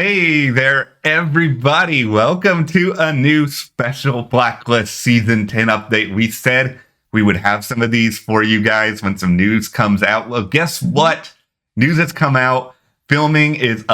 Hey there, everybody. Welcome to a new special Blacklist Season 10 update. We said we would have some of these for you guys when some news comes out. Well, guess what? News has come out. Filming is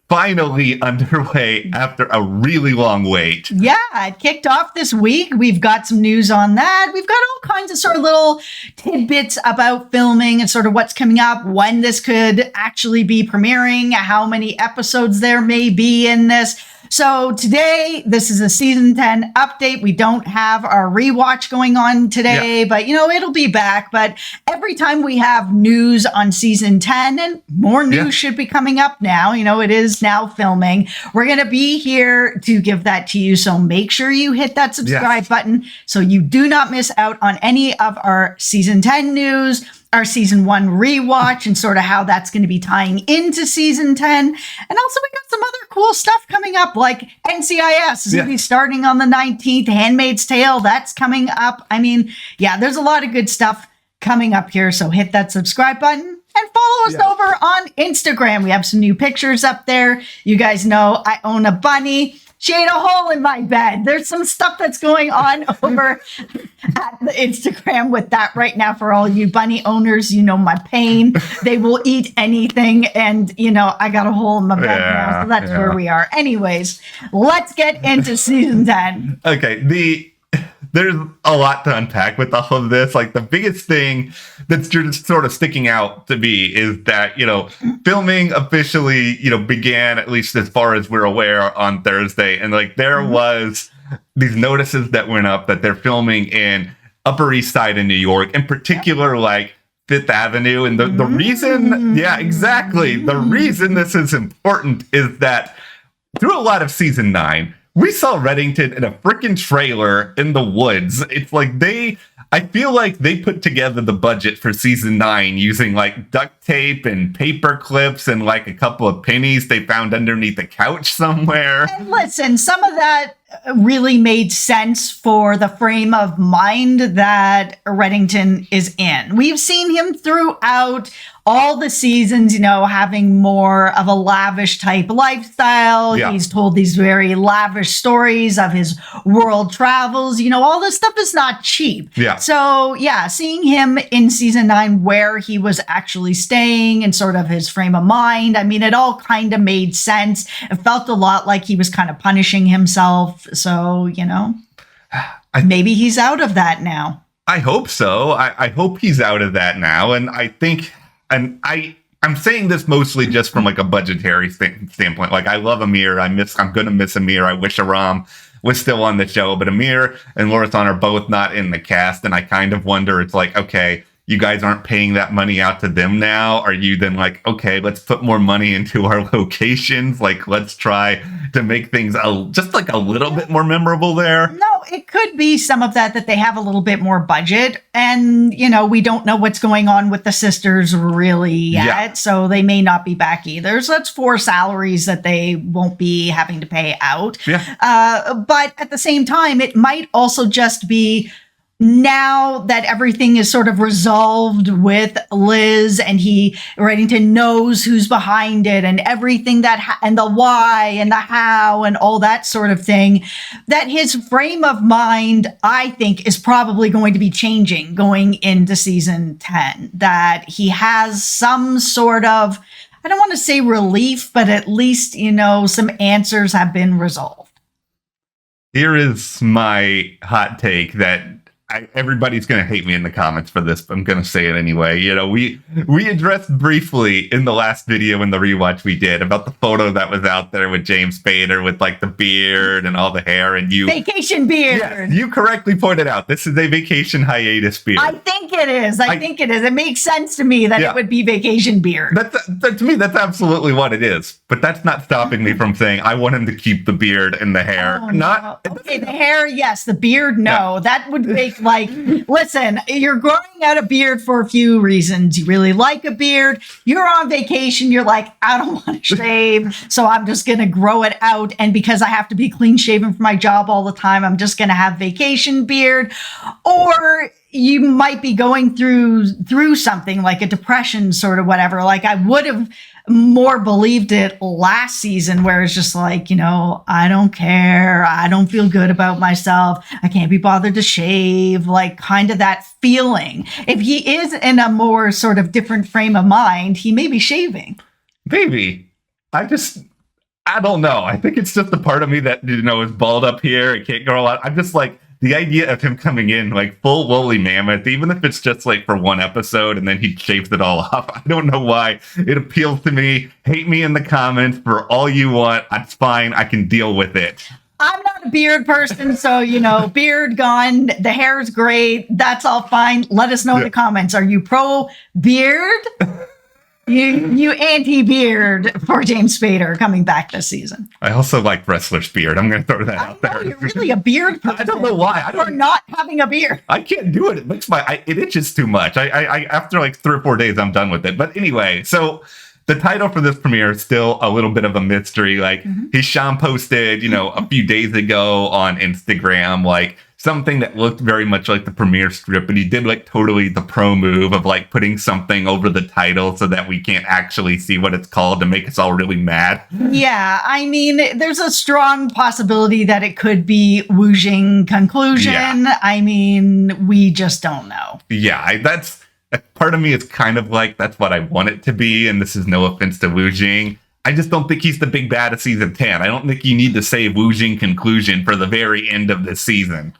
finally underway after a really long wait. Yeah, it kicked off this week. We've got some news on that. We've got all kinds of sort of little tidbits about filming and sort of what's coming up, when this could actually be premiering, how many episodes there may be in this. So today, this is a season 10 update. We don't have our rewatch going on today, but it'll be back. But every time we have news on season 10, and more news should be coming up now, it is now filming. We're going to be here to give that to you. So make sure you hit that subscribe button so you do not miss out on any of our season 10 news, our season 1 rewatch, and sort of how that's going to be tying into season 10. And also we got some other cool stuff coming up, like NCIS is going to be starting on the 19th. Handmaid's Tale, that's coming up. I mean, there's a lot of good stuff coming up here. So hit that subscribe button and follow us over on Instagram. We have some new pictures up there. You guys know I own a bunny. She ate a hole in my bed. There's some stuff that's going on over at the Instagram with that right now for all you bunny owners. You know my pain. They will eat anything. And, I got a hole in my bed now. So that's where we are. Anyways, let's get into season 10. Okay, there's a lot to unpack with all of this. Like, the biggest thing that's just sort of sticking out to me is that, filming officially, began, at least as far as we're aware, on Thursday. And there was these notices that went up that they're filming in Upper East Side in New York, in particular, Fifth Avenue. And the reason, exactly. The reason this is important is that through a lot of season 9, we saw Reddington in a freaking trailer in the woods. It's I feel like they put together the budget for season 9 using duct tape and paper clips and a couple of pennies they found underneath a couch somewhere. And listen, some of that really made sense for the frame of mind that Reddington is in. We've seen him throughout all the seasons, having more of a lavish type lifestyle. Yeah. He's told these very lavish stories of his world travels. All this stuff is not cheap. Yeah. So, seeing him in season 9 where he was actually staying and sort of his frame of mind, I mean, it all kind of made sense. It felt a lot like he was kind of punishing himself. So, maybe he's out of that now. I hope so. I hope he's out of that now. And I think... And I'm saying this mostly just from a budgetary standpoint. I love Amir. I'm going to miss Amir. I wish Aram was still on the show, but Amir and Lorathan are both not in the cast. And I kind of wonder, it's okay, you guys aren't paying that money out to them now. Are you then okay, let's put more money into our locations. Let's try to make things just a little bit more memorable there. No, it could be some of that they have a little bit more budget. And, we don't know what's going on with the sisters really yet. Yeah. So they may not be back either. So that's 4 salaries that they won't be having to pay out. Yeah. But at the same time, it might also just be, now that everything is sort of resolved with Liz and Reddington knows who's behind it and everything and the why and the how and all that sort of thing, that his frame of mind, I think, is probably going to be changing going into season 10, that he has some sort of, I don't want to say relief, but at least, some answers have been resolved. Here is my hot take that everybody's going to hate me in the comments for this, but I'm going to say it anyway. We addressed briefly in the last video in the rewatch we did about the photo that was out there with James Spader with the beard and all the hair, and vacation beard. Yes, you correctly pointed out this is a vacation hiatus beard. I think it is. I think it is. It makes sense to me that it would be vacation beard. To me, that's absolutely what it is. But that's not stopping me from saying I want him to keep the beard and the hair. No. Okay, the hair, yes. The beard, no. That would make listen, you're growing out a beard for a few reasons. You really like a beard. You're on vacation. You're I don't want to shave, so I'm just going to grow it out. And because I have to be clean shaven for my job all the time, I'm just going to have vacation beard. Or you might be going through something like a depression, sort of whatever. I would have more believed it last season, where it's just like, I don't care. I don't feel good about myself. I can't be bothered to shave, like kind of that feeling. If he is in a more sort of different frame of mind, he may be shaving. Maybe. I don't know. I think it's just a part of me that, is balled up here. It can't grow out. I'm just like, the idea of him coming in like full woolly mammoth, even if it's just like for one episode and then he shaves it all off. I don't know why. It appeals to me. Hate me in the comments for all you want. It's fine. I can deal with it. I'm not a beard person, so, beard gone. The hair is great. That's all fine. Let us know in the comments. Are you pro beard? You anti-beard for James Spader coming back this season. I also like wrestler's beard. I'm going to throw that out there. You're really a beard person. I don't know why. For not having a beard. I can't do it. It makes it itches too much. I after like 3 or 4 days, I'm done with it. But anyway, so the title for this premiere is still a little bit of a mystery. Like Sean posted, a few days ago on Instagram, like something that looked very much like the premiere script, but he did like totally the pro move of like putting something over the title so that we can't actually see what it's called to make us all really mad. Yeah, I mean, there's a strong possibility that it could be Wuxing Conclusion. Yeah. I mean, we just don't know. Yeah, that's part of me is kind of like, that's what I want it to be, and this is no offense to Wuxing. I just don't think he's the big bad of season 10. I don't think you need to say Wuxing Conclusion for the very end of this season.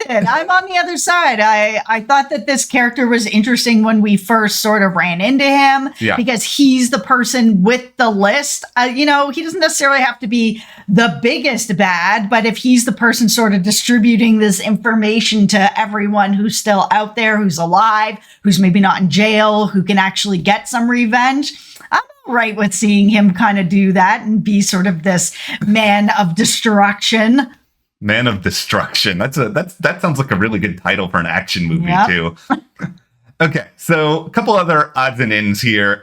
I'm on the other side. I thought that this character was interesting when we first sort of ran into him because he's the person with the list. He doesn't necessarily have to be the biggest bad, but if he's the person sort of distributing this information to everyone who's still out there, who's alive, who's maybe not in jail, who can actually get some revenge, I'm all right with seeing him kind of do that and be sort of this man of destruction. Man of Destruction. That sounds like a really good title for an action movie too. Okay, so a couple other odds and ends here.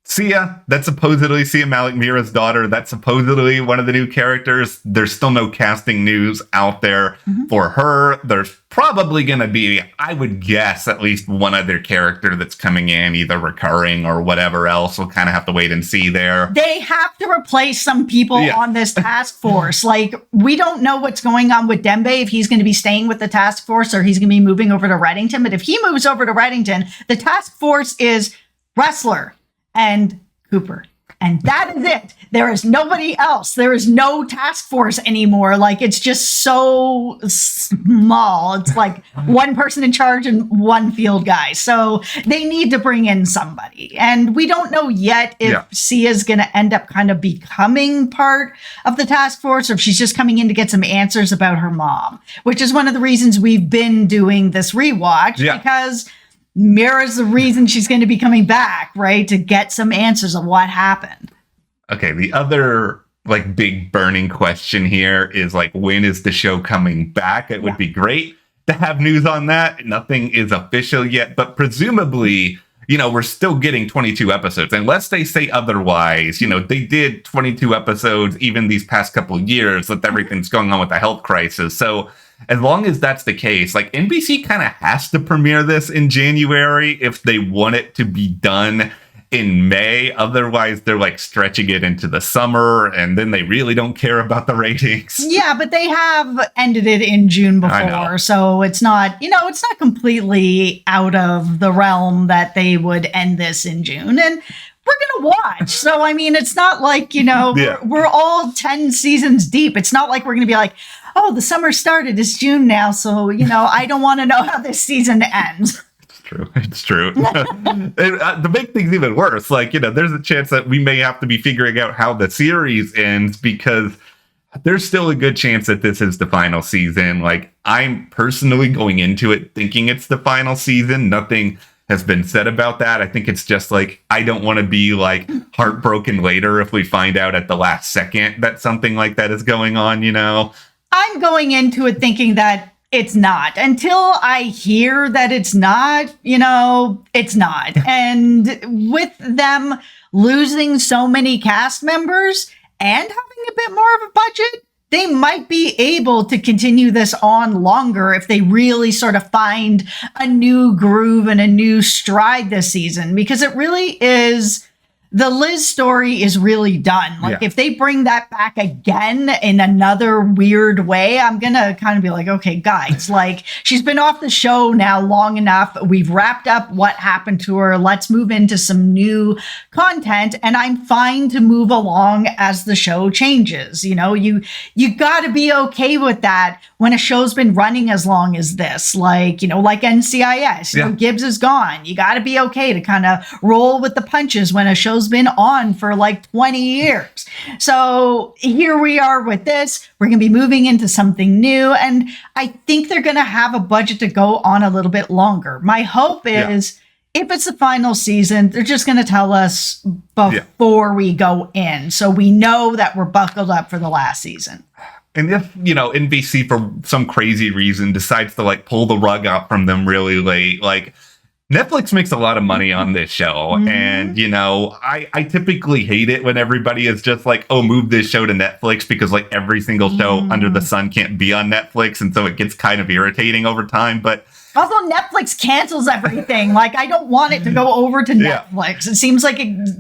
Sia, that's supposedly Sia Malik, MEERA's daughter. That's supposedly one of the new characters. There's still no casting news out there for her. There's probably going to be, I would guess, at least one other character that's coming in, either recurring or whatever else. We'll kind of have to wait and see there. They have to replace some people on this task force. Like, we don't know what's going on with Dembe, if he's going to be staying with the task force or he's going to be moving over to Reddington. But if he moves over to Reddington, the task force is Wrestler and Cooper. And that is it. There is nobody else. There is no task force anymore. Like, it's just so small. It's like one person in charge and one field guy. So they need to bring in somebody. And we don't know yet if Sia's going to end up kind of becoming part of the task force or if she's just coming in to get some answers about her mom, which is one of the reasons we've been doing this rewatch because MEERA's the reason she's going to be coming back, right? To get some answers of what happened. Okay, the other like big burning question here is like, when is the show coming back? It would be great to have news on that. Nothing is official yet, but presumably, we're still getting 22 episodes. Unless they say otherwise, they did 22 episodes even these past couple of years with everything's going on with the health crisis. So as long as that's the case, like NBC kind of has to premiere this in January if they want it to be done in May. Otherwise, they're like stretching it into the summer and then they really don't care about the ratings. Yeah, but they have ended it in June before. So it's not, it's not completely out of the realm that they would end this in June. And we're going to watch. So, I mean, it's not like, we're all 10 seasons deep. It's not like we're going to be like, oh, the summer started. It's June now. So, I don't want to know how this season ends. It's true. The big thing's even worse. Like, there's a chance that we may have to be figuring out how the series ends because there's still a good chance that this is the final season. Like, I'm personally going into it thinking it's the final season. Nothing has been said about that. I think it's just like, I don't want to be like heartbroken later if we find out at the last second that something like that is going on, I'm going into it thinking that it's not. Until I hear that it's not, it's not. And with them losing so many cast members and having a bit more of a budget, they might be able to continue this on longer if they really sort of find a new groove and a new stride this season, because it really is the Liz story is really done. Like, if they bring that back again in another weird way, I'm going to kind of be like, okay, guys, like, she's been off the show now long enough. We've wrapped up what happened to her. Let's move into some new content. And I'm fine to move along as the show changes. You know, you got to be okay with that when a show's been running as long as this, like, you know, like NCIS, you know, Gibbs is gone. You got to be okay to kind of roll with the punches when a show's been on for like 20 years. So here we are with this. We're going to be moving into something new. And I think they're going to have a budget to go on a little bit longer. My hope is if it's the final season, they're just going to tell us before we go in. So we know that we're buckled up for the last season. And if, you know, NBC for some crazy reason decides to like pull the rug out from them really late, like, Netflix makes a lot of money on this show. And, you know, I typically hate it when everybody is just like, oh, move this show to Netflix because like every single show under the sun can't be on Netflix. And so it gets kind of irritating over time. But also, Netflix cancels everything. Like, I don't want it to go over to Netflix. It seems like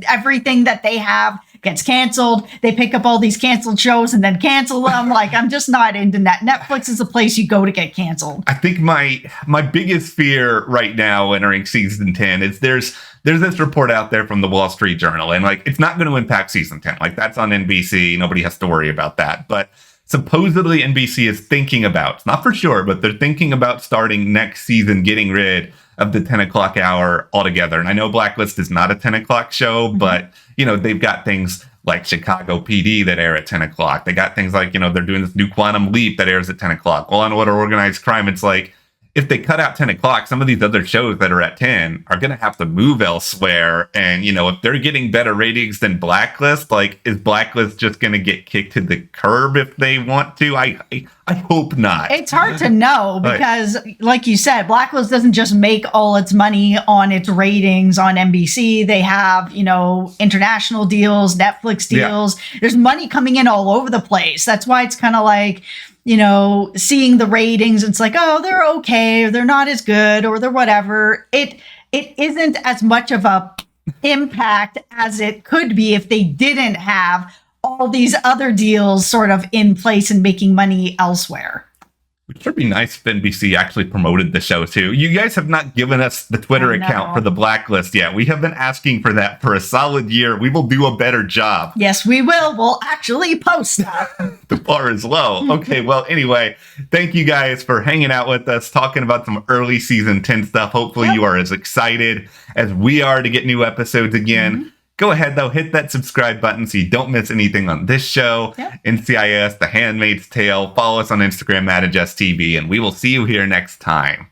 everything that they have gets canceled. They pick up all these canceled shows and then cancel them. Like, I'm just not into that. Netflix is a place you go to get canceled. I think my biggest fear right now entering season 10 is there's this report out there from the Wall Street Journal, and like, it's not going to impact season 10. Like, that's on NBC. Nobody has to worry about that. But supposedly NBC is thinking about, it's not for sure, but they're thinking about starting next season getting rid of the 10 o'clock hour altogether. And I know Blacklist is not a 10 o'clock show, but, you know, they've got things like Chicago PD that air at 10 o'clock. They got things like, you know, they're doing this new Quantum Leap that airs at 10 o'clock. Law and Order Organized Crime. It's like, if they cut out 10 o'clock, some of these other shows that are at 10 are going to have to move elsewhere. And, you know, if they're getting better ratings than Blacklist, like, is Blacklist just going to get kicked to the curb if they want to? I hope not. It's hard to know because, like you said, Blacklist doesn't just make all its money on its ratings on NBC. They have, you know, international deals, Netflix deals. There's money coming in all over the place. That's why it's kind of like, you know, seeing the ratings, it's like, oh, they're okay, or they're not as good, or they're whatever. It isn't as much of a impact as it could be if they didn't have all these other deals sort of in place and making money elsewhere. It would be nice if NBC actually promoted the show, too. You guys have not given us the Twitter account for the Blacklist yet. We have been asking for that for a solid year. We will do a better job. Yes, we will. We'll actually post that. The bar is low. Okay, well, anyway, thank you guys for hanging out with us, talking about some early season 10 stuff. Hopefully you are as excited as we are to get new episodes again. Go ahead, though, hit that subscribe button so you don't miss anything on this show, NCIS, The Handmaid's Tale. Follow us on Instagram, @AdjustTV, and we will see you here next time.